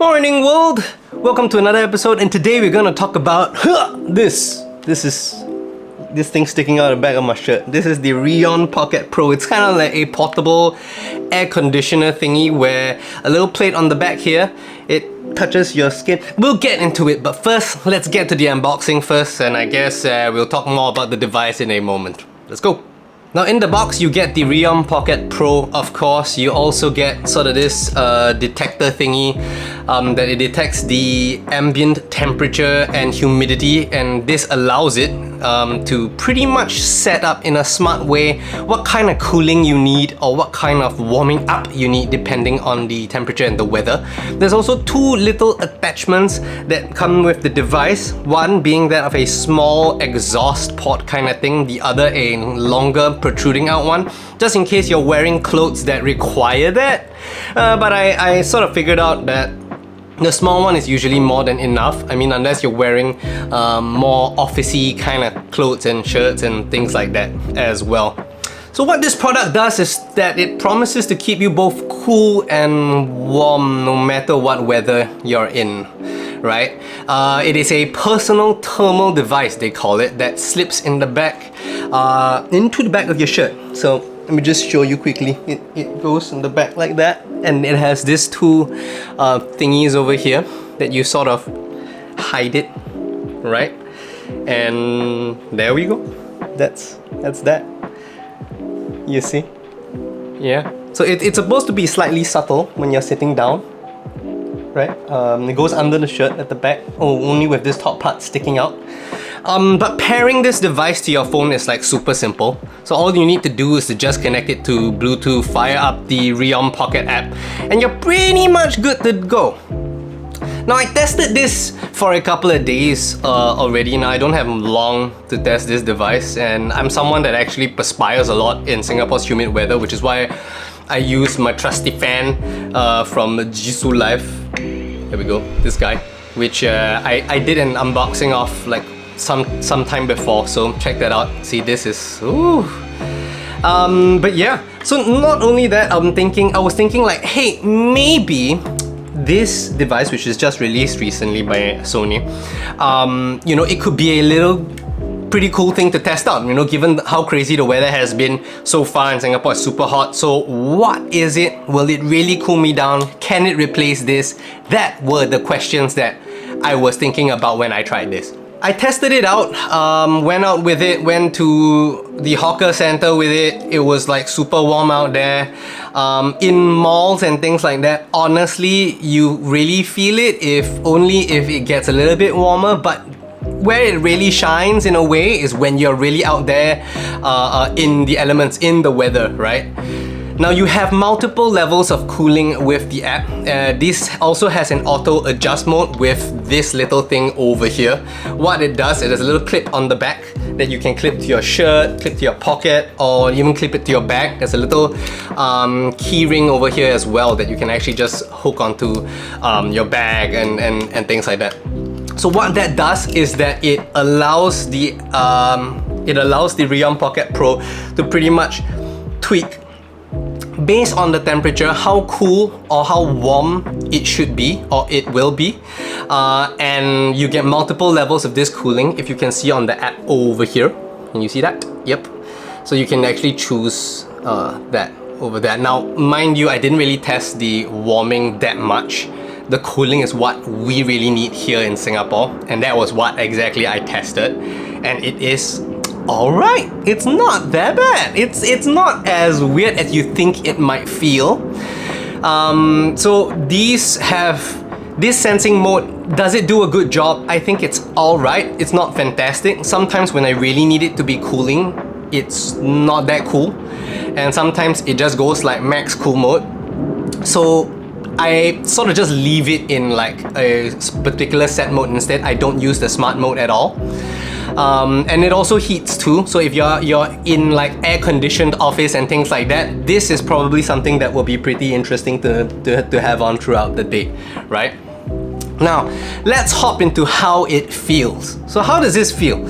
Morning world! Welcome to another episode, and today we're gonna talk about this. This thing sticking out the back of my shirt. This is the Reon Pocket Pro. It's kind of like a portable air conditioner thingy where a little plate on the back here, it touches your skin. We'll get into it, but first, let's get to the unboxing first, and I guess we'll talk more about the device in a moment. Let's go! Now in the box you get the Reon Pocket Pro, of course. You also get sort of this detector thingy that it detects the ambient temperature and humidity, and this allows it to pretty much set up in a smart way what kind of cooling you need or what kind of warming up you need depending on the temperature and the weather. There's also two little attachments that come with the device, one being that of a small exhaust port kind of thing, the other a longer protruding out one, just in case you're wearing clothes that require that. But I sort of figured out that the small one is usually more than enough. I mean, unless you're wearing more officey kind of clothes and shirts and things like that as well. So what this product does is that it promises to keep you both cool and warm no matter what weather you're in, right? It is a personal thermal device, they call it, that slips in the back, into the back of your shirt. So let me just show you quickly. It goes in the back like that, and it has these two thingies over here that you sort of hide it, right? And there we go. That's that. You see? Yeah. So it's supposed to be slightly subtle when you're sitting down, right? It goes under the shirt at the back, only with this top part sticking out. But pairing this device to your phone is like super simple. So all you need to do is to just connect it to Bluetooth, fire up the Reon Pocket app, and you're pretty much good to go. Now I tested this for a couple of days already. Now I don't have long to test this device, and I'm someone that actually perspires a lot in Singapore's humid weather, which is why I use my trusty fan from Jisoo Life. There we go, this guy, which I did an unboxing of like some time before, so check that out. See, this is ooh. But yeah, so not only that, I was thinking like, hey, maybe this device, which is just released recently by Sony, you know, it could be a little pretty cool thing to test out, you know, given how crazy the weather has been so far in Singapore. It's super hot. So what is it? Will it really cool me down? Can it replace this? That were the questions that I was thinking about when I tried this. I tested it out, went out with it, went to the hawker center with it. It was like super warm out there. In malls and things like that, honestly, you really feel it only if it gets a little bit warmer, but where it really shines in a way is when you're really out there in the elements, in the weather, right? Now you have multiple levels of cooling with the app. This also has an auto adjust mode with this little thing over here. What it does, it has a little clip on the back that you can clip to your shirt, clip to your pocket, or even clip it to your bag. There's a little key ring over here as well that you can actually just hook onto your bag and things like that. So what that does is that it allows the Reon Pocket Pro to pretty much tweak based on the temperature, how cool or how warm it should be or it will be, and you get multiple levels of this cooling. If you can see on the app over here, can you see that? Yep. So you can actually choose that over there. Now mind you, I didn't really test the warming that much. The cooling is what we really need here in Singapore, and that was what exactly I tested, and it is alright. It's not that bad. It's not as weird as you think it might feel. So these have this sensing mode. Does it do a good job? I think it's alright. It's not fantastic. Sometimes when I really need it to be cooling, it's not that cool, and sometimes it just goes like max cool mode. So I sort of just leave it in like a particular set mode instead. I don't use the smart mode at all. And it also heats too, so if you're in like air-conditioned office and things like that, this is probably something that will be pretty interesting to have on throughout the day, right? Now, let's hop into how it feels. So how does this feel?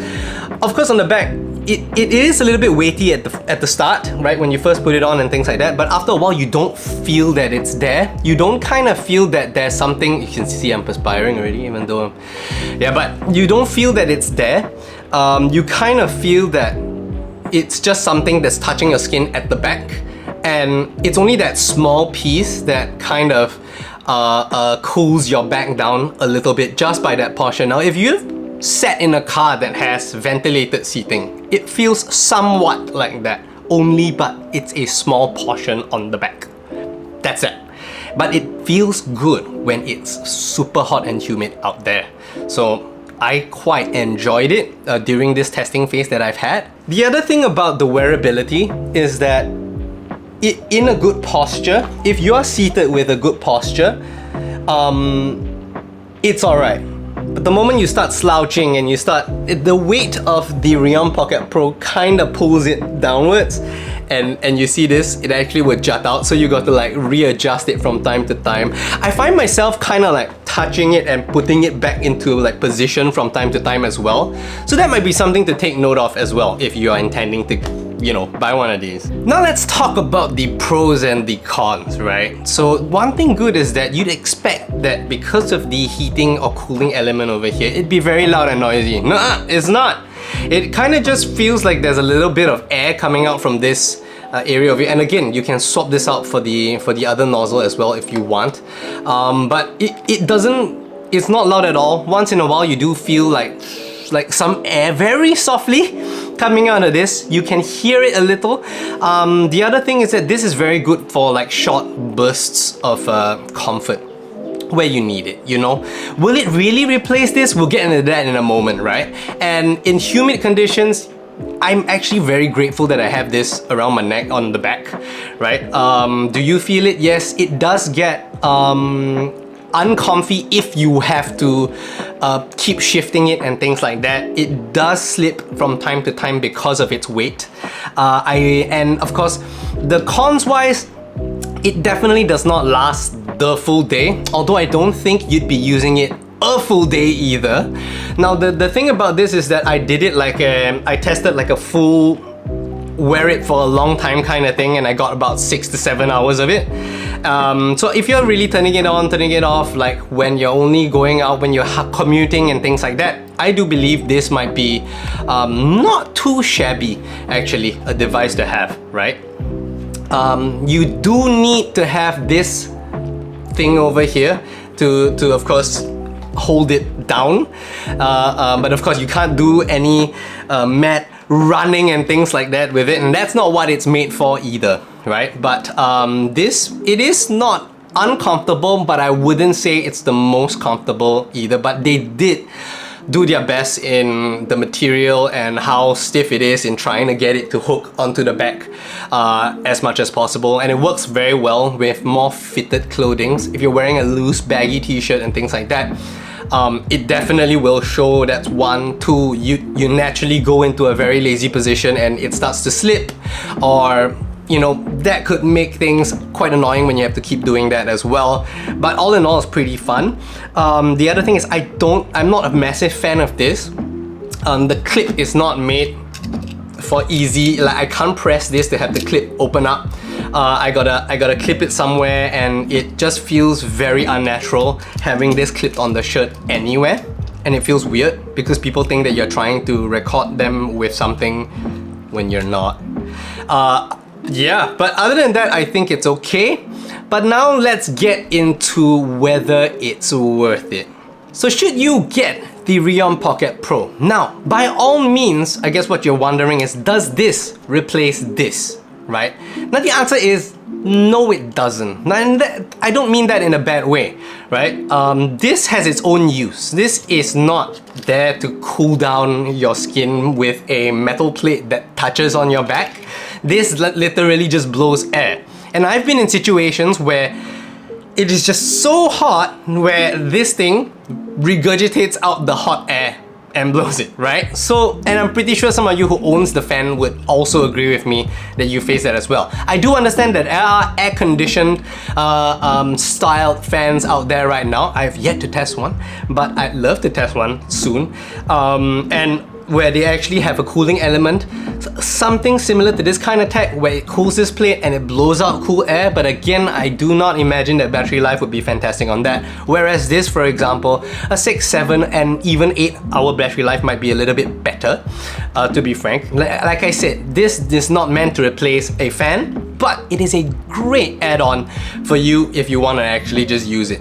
Of course, on the back, it is a little bit weighty at the start, right? When you first put it on and things like that. But after a while, you don't feel that it's there. You don't kind of feel that there's something. You can see I'm perspiring already, even though yeah. But you don't feel that it's there. You kind of feel that it's just something that's touching your skin at the back, and it's only that small piece that kind of cools your back down a little bit just by that portion. Now, if you've sat in a car that has ventilated seating, it feels somewhat like that, only but it's a small portion on the back. That's it. But it feels good when it's super hot and humid out there. So I quite enjoyed it during this testing phase that I've had. The other thing about the wearability is that in a good posture, if you are seated with a good posture, it's alright. But the moment you start slouching and the weight of the Reon Pocket Pro kind of pulls it downwards, and you see this, it actually would jut out, so you got to like readjust it from time to time. I find myself kind of like touching it and putting it back into like position from time to time as well. So that might be something to take note of as well if you are intending to, you know, buy one of these. Now let's talk about the pros and the cons, right? So one thing good is that you'd expect that because of the heating or cooling element over here, it'd be very loud and noisy. Nah, it's not. It kind of just feels like there's a little bit of air coming out from this area of it. And again, you can swap this out for the other nozzle as well if you want. But it doesn't, it's not loud at all. Once in a while, you do feel like some air very softly coming out of this. You can hear it a little. The other thing is that this is very good for like short bursts of comfort where you need it, you know? Will it really replace this? We'll get into that in a moment, right? And in humid conditions, I'm actually very grateful that I have this around my neck on the back, right? Do you feel it? Yes, it does get uncomfy if you have to keep shifting it and things like that. It does slip from time to time because of its weight. And of course, the cons wise, it definitely does not last the full day, although I don't think you'd be using it a full day either. Now the thing about this is that I did it like I tested like a full wear it for a long time kind of thing, and I got about 6 to 7 hours of it. So if you're really turning it on, turning it off, like when you're only going out, when you're commuting and things like that, I do believe this might be not too shabby actually, a device to have, right? You do need to have this thing over here to of course hold it down, but of course you can't do any mat running and things like that with it, and that's not what it's made for either, right? But it is not uncomfortable, but I wouldn't say it's the most comfortable either. But they did do their best in the material and how stiff it is in trying to get it to hook onto the back as much as possible, and it works very well with more fitted clothing. If you're wearing a loose baggy t-shirt and things like that, it definitely will show. That's 1, 2, you naturally go into a very lazy position and it starts to slip, or you know, that could make things quite annoying when you have to keep doing that as well. But all in all, it's pretty fun. The other thing is I'm not a massive fan of this. The clip is not made for easy, like I can't press this to have the clip open up. I gotta clip it somewhere, and it just feels very unnatural having this clipped on the shirt anywhere. And it feels weird because people think that you're trying to record them with something when you're not. Yeah, but other than that, I think it's okay. But now let's get into whether it's worth it. So should you get the Reon Pocket Pro? Now, by all means, I guess what you're wondering is, does this replace this, right? Now the answer is, no it doesn't. And I don't mean that in a bad way, right? This has its own use. This is not there to cool down your skin with a metal plate that touches on your back. This literally just blows air. And I've been in situations where it is just so hot where this thing regurgitates out the hot air and blows it, right? So, and I'm pretty sure some of you who owns the fan would also agree with me that you face that as well. I do understand that there are air-conditioned styled fans out there right now. I've yet to test one, but I'd love to test one soon. And where they actually have a cooling element, something similar to this kind of tech where it cools this plate and it blows out cool air, but again, I do not imagine that battery life would be fantastic on that. Whereas this, for example, a 6, 7 and even 8 hour battery life might be a little bit better, to be frank. Like I said, this is not meant to replace a fan, but it is a great add-on for you if you want to actually just use it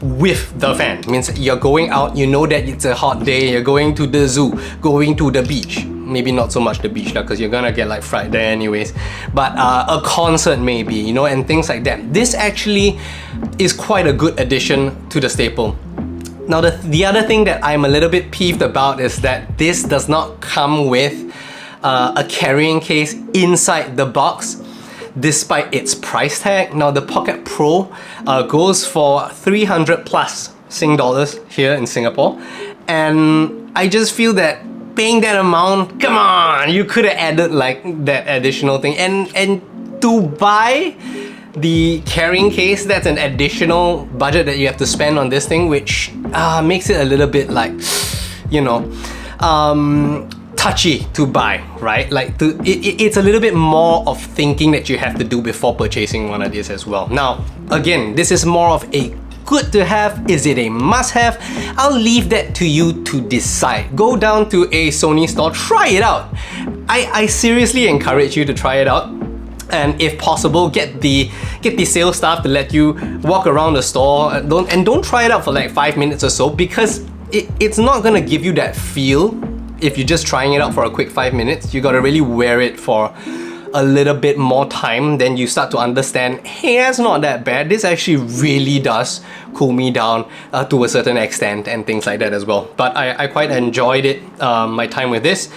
with the fan. It means you're going out, you know that it's a hot day, you're going to the zoo, going to the beach. Maybe not so much the beach because you're gonna get like fried there anyways, but a concert maybe, you know, and things like that. This actually is quite a good addition to the staple. Now the other thing that I'm a little bit peeved about is that this does not come with a carrying case inside the box, despite its price tag. Now the Pocket Pro goes for 300 plus Sing dollars here in Singapore, and I just feel that paying that amount, come on, you could have added like that additional thing, and to buy the carrying case, that's an additional budget that you have to spend on this thing, which makes it a little bit like, you know, touchy to buy, right? Like it's a little bit more of thinking that you have to do before purchasing one of these as well. Now, again, this is more of a good to have. Is it a must have? I'll leave that to you to decide. Go down to a Sony store, try it out. I seriously encourage you to try it out. And if possible, get the sales staff to let you walk around the store. Don't try it out for like 5 minutes or so, because it's not gonna give you that feel if you're just trying it out for a quick 5 minutes. You gotta really wear it for a little bit more time, then you start to understand, hey, that's not that bad. This actually really does cool me down to a certain extent and things like that as well. But I quite enjoyed it, my time with this.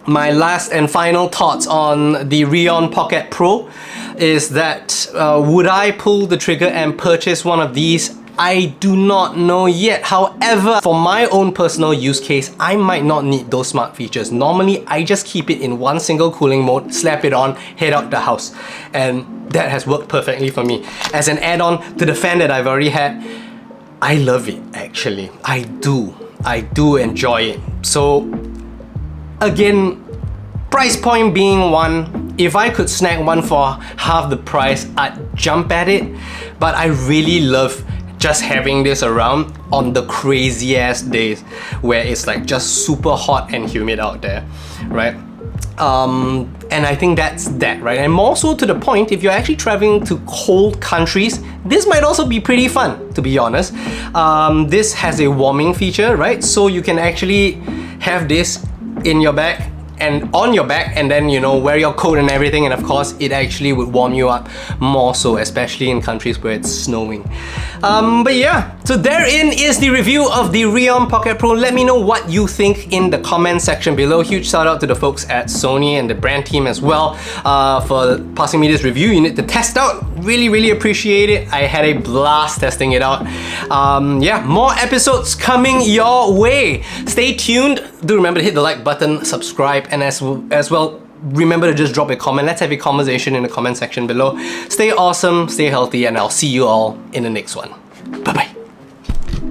My last and final thoughts on the Reon Pocket Pro is that would I pull the trigger and purchase one of these? I do not know yet. However, for my own personal use case, I might not need those smart features. Normally, I just keep it in one single cooling mode, slap it on, head out the house. And that has worked perfectly for me. As an add-on to the fan that I've already had, I love it actually. I do enjoy it. So again, price point being one, if I could snag one for half the price, I'd jump at it. But I really love just having this around on the crazy ass days where it's like just super hot and humid out there, right? And I think that's that, right? And more so to the point, if you're actually traveling to cold countries, this might also be pretty fun, to be honest. This has a warming feature, right? So you can actually have this in your bag and on your back, and then, you know, wear your coat and everything, and of course it actually would warm you up more so, especially in countries where it's snowing. But yeah, so therein is the review of the Reon Pocket Pro. Let me know what you think in the comment section below. Huge shout out to the folks at Sony and the brand team as well for passing me this review. You need to test out. Really appreciate it. I had a blast testing it out. Yeah, more episodes coming your way. Stay tuned. Do remember to hit the like button, subscribe, and as well, remember to just drop a comment. Let's have a conversation in the comment section below. Stay awesome, stay healthy, and I'll see you all in the next one.